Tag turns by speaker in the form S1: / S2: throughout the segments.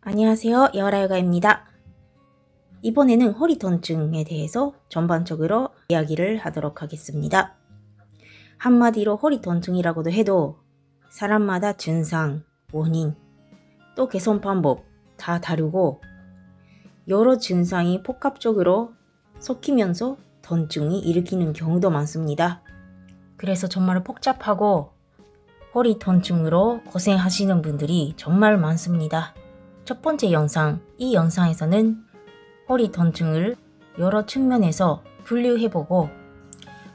S1: 안녕하세요. 여라요가입니다. 이번에는 허리 통증에 대해서 전반적으로 이야기를 하도록 하겠습니다. 한마디로 허리 통증이라고도 해도 사람마다 증상, 원인, 또 개선 방법 다 다르고 여러 증상이 복합적으로 섞이면서 통증이 일으키는 경우도 많습니다. 그래서 정말 복잡하고 허리 통증으로 고생하시는 분들이 정말 많습니다. 첫 번째 영상, 이 영상에서는 허리 통증을 여러 측면에서 분류해보고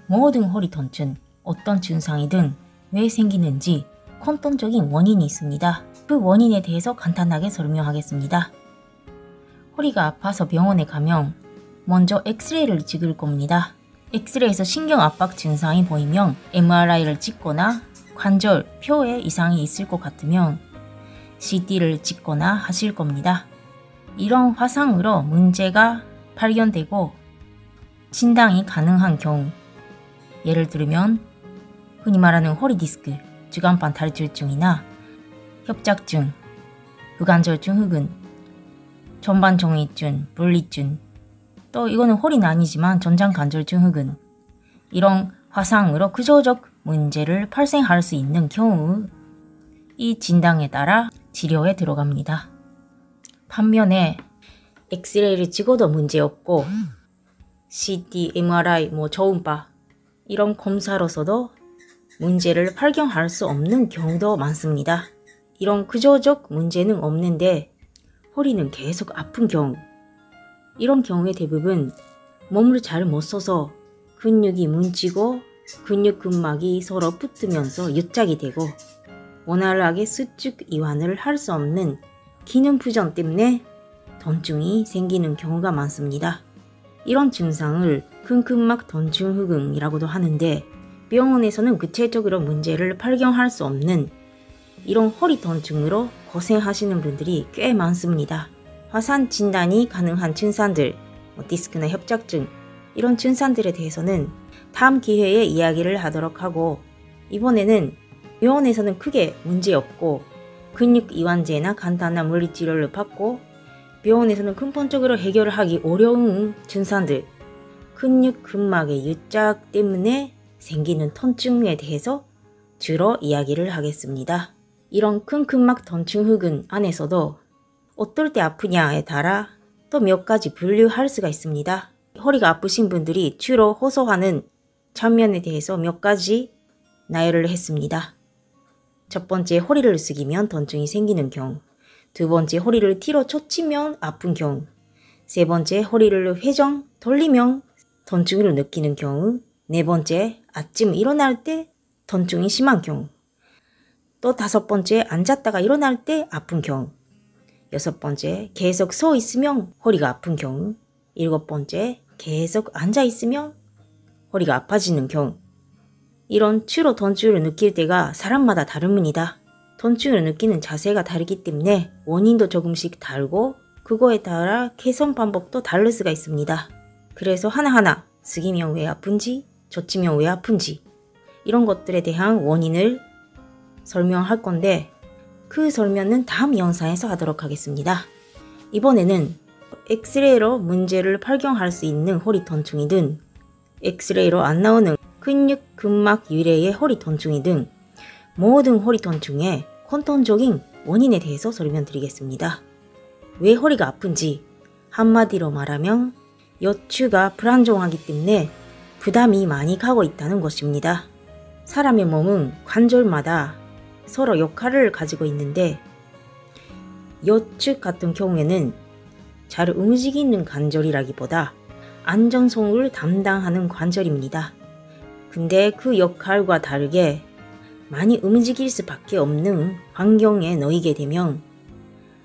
S1: 모든 허리 통증, 어떤 증상이든 왜 생기는지 근본적인 원인이 있습니다. 그 원인에 대해서 간단하게 설명하겠습니다. 허리가 아파서 병원에 가면 먼저 엑스레이를 찍을 겁니다. 엑스레이에서 신경 압박 증상이 보이면 MRI를 찍거나 관절, 뼈에 이상이 있을 것 같으면 CT를 찍거나 하실 겁니다. 이런 화상으로 문제가 발견되고 진단이 가능한 경우, 예를 들면 흔히 말하는 허리디스크, 주간판 탈출증이나 협착증, 부관절증 흑은, 전반정위증, 분리증, 또 이거는 허리는 아니지만 전장관절증 흑은, 이런 화상으로 구조적 문제를 발생할 수 있는 경우 이 진단에 따라 치료에 들어갑니다. 반면에 엑스레이를 찍어도 문제없고 CT, MRI, 저음파 이런 검사로서도 문제를 발견할 수 없는 경우도 많습니다. 이런 구조적 문제는 없는데 허리는 계속 아픈 경우, 이런 경우에 대부분 몸을 잘 못 써서 근육이 뭉치고 근육 근막이 서로 붙으면서 유착이 되고 원활하게 수축 이완을 할 수 없는 기능 부전 때문에 통증이 생기는 경우가 많습니다. 이런 증상을 근근막 통증 후근이라고도 하는데 병원에서는 구체적으로 문제를 발견할 수 없는 이런 허리 통증으로 고생하시는 분들이 꽤 많습니다. 화상 진단이 가능한 증상들, 디스크나 협착증 이런 증상들에 대해서는 다음 기회에 이야기를 하도록 하고, 이번에는 병원에서는 크게 문제없고 근육 이완제나 간단한 물리치료를 받고 병원에서는 근본적으로 해결하기 어려운 증상들, 근육 근막의 유착 때문에 생기는 통증에 대해서 주로 이야기를 하겠습니다. 이런 근근막 통증 흑은 안에서도 어떨 때 아프냐에 따라 또 몇 가지 분류할 수가 있습니다. 허리가 아프신 분들이 주로 호소하는 장면에 대해서 몇 가지 나열을 했습니다. 첫 번째, 허리를 숙이면 통증이 생기는 경우. 두 번째, 허리를 뒤로 젖히면 아픈 경우. 세 번째, 허리를 회전, 돌리면 통증을 느끼는 경우. 네 번째, 아침 일어날 때 통증이 심한 경우. 또 다섯 번째, 앉았다가 일어날 때 아픈 경우. 여섯 번째, 계속 서 있으면 허리가 아픈 경우. 일곱 번째, 계속 앉아 있으면 허리가 아파지는 경우. 이런 주로 통증을 느낄 때가 사람마다 다릅니다. 통증을 느끼는 자세가 다르기 때문에 원인도 조금씩 다르고 그거에 따라 개선 방법도 다를 수가 있습니다. 그래서 하나하나 숙이면 왜 아픈지, 젖히면 왜 아픈지 이런 것들에 대한 원인을 설명할 건데 그 설명은 다음 영상에서 하도록 하겠습니다. 이번에는 엑스레이로 문제를 발견할 수 있는 허리 통증이든 엑스레이로 안 나오는 근육 근막 유래의 허리 통증이든 모든 허리 통증의 근본적인 원인에 대해서 설명드리겠습니다. 왜 허리가 아픈지 한마디로 말하면 요추가 불안정하기 때문에 부담이 많이 가고 있다는 것입니다. 사람의 몸은 관절마다 서로 역할을 가지고 있는데 요추 같은 경우에는 잘 움직이는 관절이라기보다 안정성을 담당하는 관절입니다. 근데 그 역할과 다르게 많이 움직일 수밖에 없는 환경에 놓이게 되면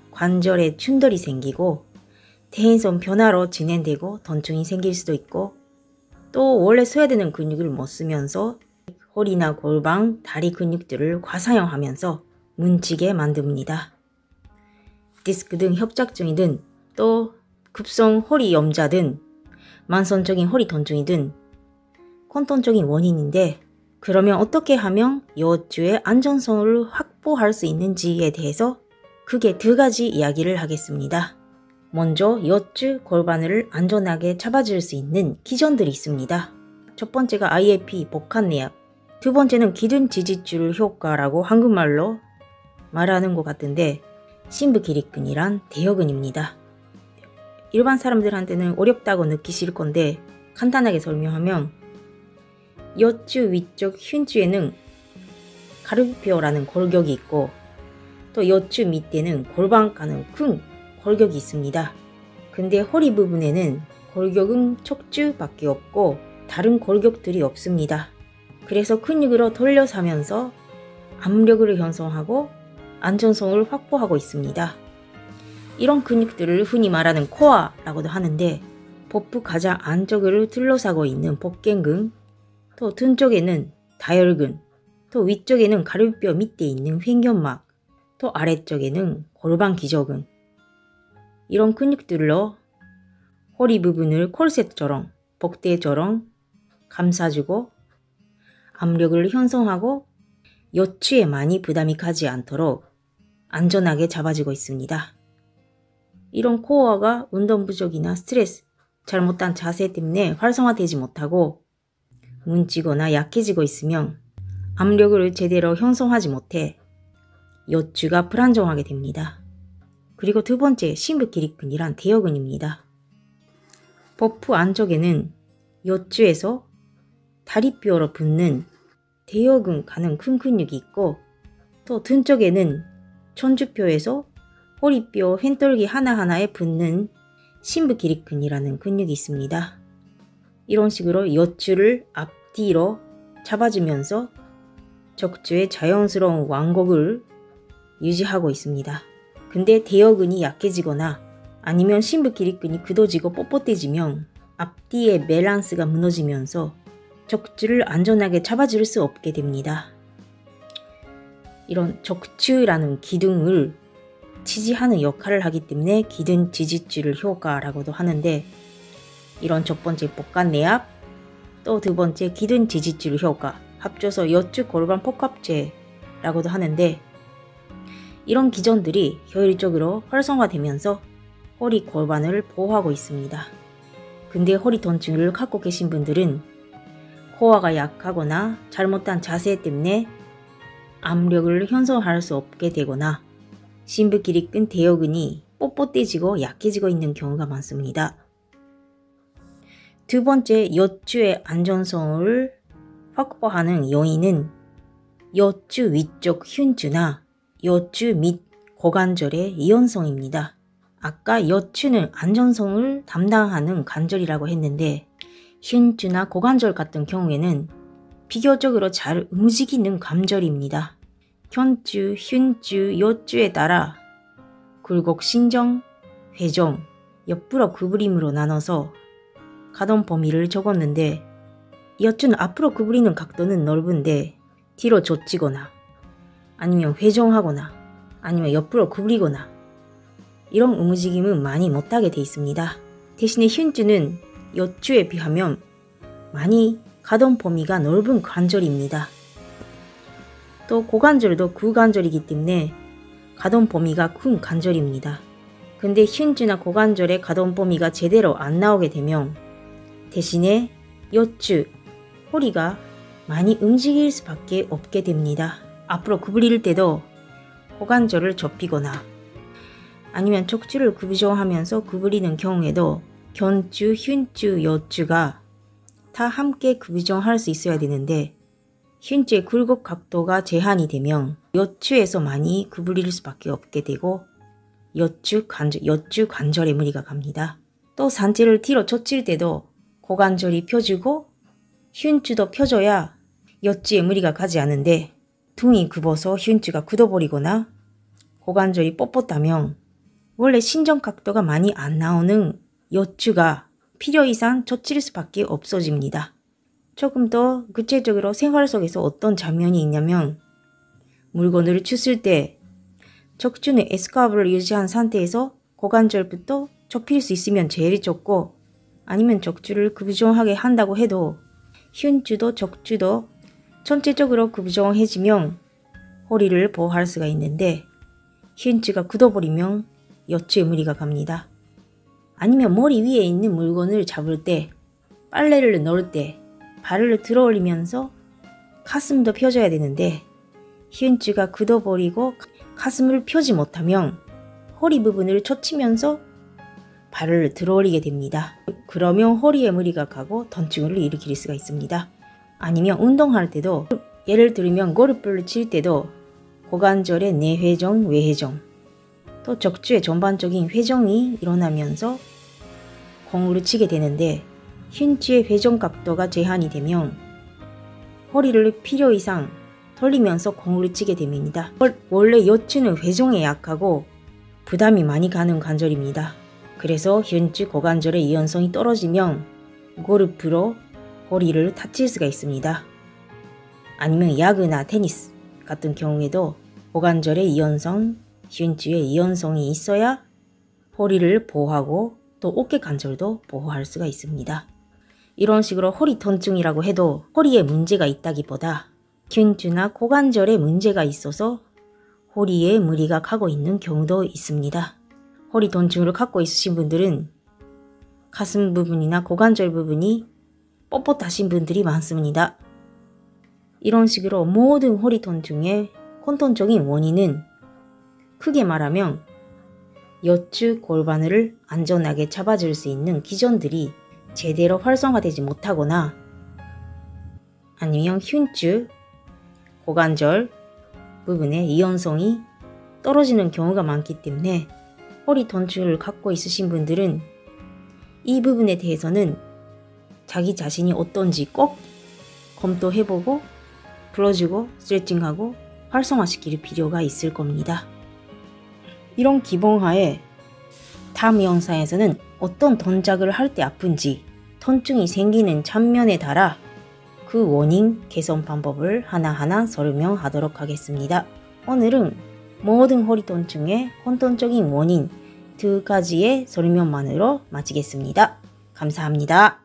S1: 관절에 충돌이 생기고 대인성 변화로 진행되고 통증이 생길 수도 있고 또 원래 써야 되는 근육을 못 쓰면서 허리나 골반, 다리 근육들을 과사용하면서 뭉치게 만듭니다. 디스크 등 협착증이든 또 급성 허리 염좌든 만성적인 허리 통증이든 근본적인 원인인데 그러면 어떻게 하면 요추의 안전성을 확보할 수 있는지에 대해서 크게 두 가지 이야기를 하겠습니다. 먼저 여쭈 골반을 안전하게 잡아줄 수 있는 기전들이 있습니다. 첫 번째가 IAP 복합내압, 두 번째는 기둔 지지줄 효과라고 한국말로 말하는 것 같은데 심부기립근이란 대여근입니다. 일반 사람들한테는 어렵다고 느끼실 건데 간단하게 설명하면 여쭈 위쪽 흉추에는 가르비뼈라는 골격이 있고 또 여쭈 밑에는 골반 가는 큰 골격이 있습니다. 근데 허리 부분에는 골격은 척추밖에 없고 다른 골격들이 없습니다. 그래서 근육으로 돌려서면서 압력을 형성하고 안전성을 확보하고 있습니다. 이런 근육들을 흔히 말하는 코어라고도 하는데 복부 가장 안쪽을 둘러싸고 있는 복갱근, 또 등 쪽에는 다혈근, 또 위쪽에는 가르비뼈 밑에 있는 횡견막, 또 아래쪽에는 골반 기저근, 이런 근육들로 허리 부분을 콜셋처럼 복대처럼 감싸주고 압력을 형성하고 여추에 많이 부담이 가지 않도록 안전하게 잡아주고 있습니다. 이런 코어가 운동 부족이나 스트레스, 잘못한 자세 때문에 활성화되지 못하고 뭉치거나 약해지고 있으면 압력을 제대로 형성하지 못해 여추가 불안정하게 됩니다. 그리고 두 번째 심부기립근이란 대여근입니다. 복부 안쪽에는 여추에서 다리뼈로 붙는 대여근 가는 큰 근육이 있고 또 등 쪽에는 천주뼈에서 허리뼈 횡돌기 하나하나에 붙는 심부기립근이라는 근육이 있습니다. 이런 식으로 여추를 앞뒤로 잡아주면서 척추의 자연스러운 완곡을 유지하고 있습니다. 근데 대여근이 약해지거나 아니면 심부기립근이 굳어지고 뻣뻣해지면 앞뒤의 밸런스가 무너지면서 척추를 안전하게 잡아줄 수 없게 됩니다. 이런 척추라는 기둥을 지지하는 역할을 하기 때문에 기둔 지지줄 효과라고도 하는데 이런 첫 번째 복합내압, 또 두 번째 기둔 지지줄 효과 합쳐서 여쭈 골반 복합체라고도 하는데 이런 기전들이 효율적으로 활성화되면서 허리 골반을 보호하고 있습니다. 근데 허리 통증을 갖고 계신 분들은 코어가 약하거나 잘못한 자세 때문에 압력을 형성할 수 없게 되거나 심부기립근 대여근이 뻣뻣해지고 약해지고 있는 경우가 많습니다. 두 번째 여추의 안전성을 확보하는 요인은 여추 위쪽 흉추나 여추 밑 고관절의 이완성입니다. 아까 여추는 안전성을 담당하는 관절이라고 했는데 흉추나 고관절 같은 경우에는 비교적으로 잘 움직이는 관절입니다. 견추, 흉추, 여추에 따라 굴곡 신정, 회전, 옆으로 구부림으로 나눠서 가동 범위를 적었는데 여추는 앞으로 구부리는 각도는 넓은데 뒤로 젖히거나 아니면 회전하거나 아니면 옆으로 구부리거나 이런 움직임은 많이 못하게 되어 있습니다. 대신에 흉추는 여추에 비하면 많이 가동 범위가 넓은 관절입니다. 또 고관절도 구관절이기 때문에 가동 범위가 큰 관절입니다. 근데 흉추나 고관절의 가동 범위가 제대로 안 나오게 되면 대신에 여추, 허리가 많이 움직일 수밖에 없게 됩니다. 앞으로 구부릴 때도 고관절을 접히거나 아니면 척추를 구부정하면서 구부리는 경우에도 견추, 흉추, 여추가 다 함께 구부정할 수 있어야 되는데 흉추의 굴곡 각도가 제한이 되면 여추에서 많이 구부릴 수밖에 없게 되고 여추 관절에 무리가 갑니다. 또 상체를 뒤로 젖힐 때도 고관절이 펴지고 흉추도 펴져야 여추에 무리가 가지 않은데 등이 굽어서 흉추가 굳어버리거나 고관절이 뻣뻣하면 원래 신정 각도가 많이 안 나오는 여추가 필요 이상 젖힐 수밖에 없어집니다. 조금 더 구체적으로 생활 속에서 어떤 장면이 있냐면 물건을 쳤을 때 척추는 S컵을 유지한 상태에서 고관절부터 접힐 수 있으면 제일 좋고 아니면 척추를 구부정하게 한다고 해도 흉추도 척추도 전체적으로 구부정해지면 허리를 보호할 수가 있는데 히은츠가 굳어버리면 여추에 무리가 갑니다. 아니면 머리 위에 있는 물건을 잡을 때, 빨래를 넣을 때 발을 들어 올리면서 가슴도 펴줘야 되는데 히은츠가 굳어버리고 가슴을 펴지 못하면 허리 부분을 젖히면서 발을 들어 올리게 됩니다. 그러면 허리에 무리가 가고 통증을 일으킬 수가 있습니다. 아니면 운동할 때도 예를 들면 골프를 칠 때도 고관절의 내회전, 외회전 또 척추의 전반적인 회전이 일어나면서 공을 치게 되는데 히은츠의 회전 각도가 제한이 되면 허리를 필요 이상 돌리면서 공을 치게 됩니다. 원래 여추는 회전에 약하고 부담이 많이 가는 관절입니다. 그래서 히은츠 고관절의 유연성이 떨어지면 골프로 허리를 다칠 수가 있습니다. 아니면 야구나 테니스 같은 경우에도 고관절의 유연성, 히은츠의 유연성이 있어야 허리를 보호하고 또 어깨 관절도 보호할 수가 있습니다. 이런 식으로 허리 통증이라고 해도 허리에 문제가 있다기보다 히은츠나 고관절에 문제가 있어서 허리에 무리가 가고 있는 경우도 있습니다. 허리 통증을 갖고 있으신 분들은 가슴 부분이나 고관절 부분이 뻣뻣하신 분들이 많습니다. 이런 식으로 모든 허리 통증의 근본적인 원인은 크게 말하면 여추 골반을 안전하게 잡아줄 수 있는 기전들이 제대로 활성화되지 못하거나 아니면 히은츠 고관절 부분의 유연성이 떨어지는 경우가 많기 때문에 허리 통증을 갖고 있으신 분들은 이 부분에 대해서는 자기 자신이 어떤지 꼭 검토해보고 풀어주고 스트레칭하고 활성화시킬 필요가 있을 겁니다. 이런 기본하에 다음 영상에서는 어떤 동작을 할 때 아픈지 통증이 생기는 장면에 따라 그 원인 개선 방법을 하나하나 설명하도록 하겠습니다. 오늘은 모든 허리 통증의 근본적인 원인 2가지의 설명만으로 마치겠습니다. 감사합니다.